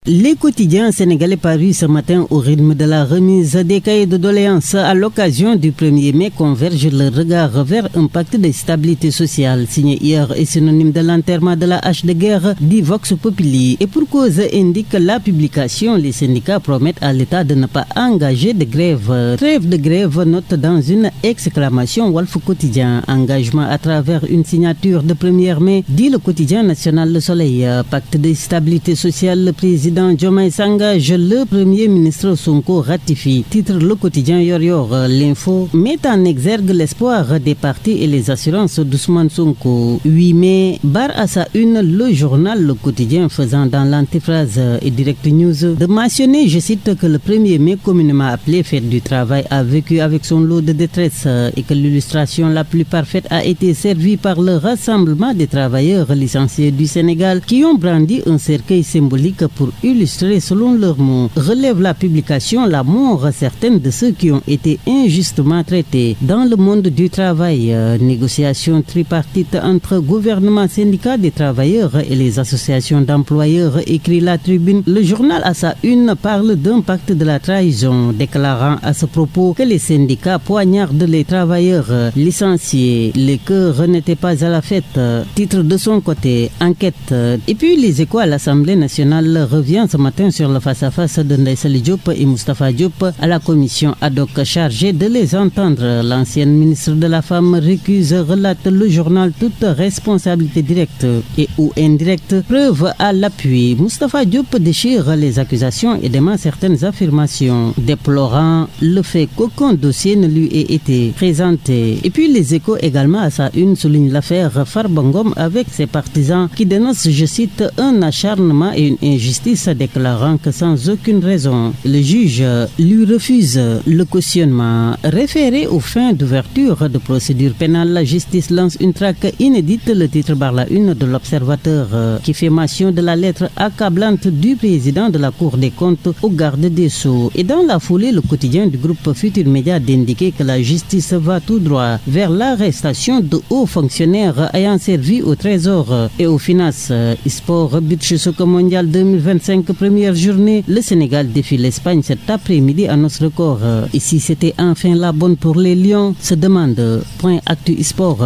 Les quotidiens sénégalais parus ce matin au rythme de la remise des cahiers de doléances à l'occasion du 1er mai convergent le regard vers un pacte de stabilité sociale signé hier et synonyme de l'enterrement de la hache de guerre dit Vox Populi. Et pour cause indique la publication, les syndicats promettent à l'État de ne pas engager de grève. Trêve de grève note dans une exclamation Walf Quotidien. Engagement à travers une signature de 1er mai dit le quotidien national Le Soleil. Pacte de stabilité sociale, le président Diomaye s'engage, le Premier ministre Sonko ratifie. Titre le quotidien Yor. L'info met en exergue l'espoir des partis et les assurances d'Ousmane Sonko. 8 mai, barre à sa une, le journal Le Quotidien faisant dans l'antiphrase et Direct News de mentionner, je cite, que le 1er mai communément appelé fête du travail a vécu avec son lot de détresse et que l'illustration la plus parfaite a été servie par le rassemblement des travailleurs licenciés du Sénégal qui ont brandi un cercueil symbolique pour illustrer selon leurs mots, relève la publication la mort certaine de ceux qui ont été injustement traités dans le monde du travail. Négociation tripartite entre gouvernement, syndicats des travailleurs et les associations d'employeurs, écrit la Tribune. Le journal à sa une parle d'un pacte de la trahison, déclarant à ce propos que les syndicats poignardent les travailleurs licenciés. Les cœurs n'étaient pas à la fête. Titre de son côté, enquête. Et puis les Échos à l'Assemblée nationale revient ce matin sur le face-à-face de Ndeye Saly Diop et Moustapha Diop à la commission ad hoc chargée de les entendre. L'ancienne ministre de la Femme récuse, relate le journal, toute responsabilité directe et ou indirecte. Preuve à l'appui. Moustapha Diop déchire les accusations et dément certaines affirmations, déplorant le fait qu'aucun dossier ne lui ait été présenté. Et puis les Échos également à sa une soulignent l'affaire Farba Ngom avec ses partisans qui dénoncent, je cite, un acharnement et une injustice, déclarant que sans aucune raison, le juge lui refuse le cautionnement. Référé aux fins d'ouverture de procédure pénale, la justice lance une traque inédite, le titre par la une de l'Observateur, qui fait mention de la lettre accablante du président de la Cour des comptes au garde des Sceaux. Et dans la foulée, le quotidien du groupe Futur Média d'indiquer que la justice va tout droit vers l'arrestation de hauts fonctionnaires ayant servi au Trésor et aux finances. Sport, Beach Soccer Mondial 2025, première journée, le Sénégal défie l'Espagne cet après-midi à notre record. Et si c'était enfin la bonne pour les Lions, se demande Point Actu Sport.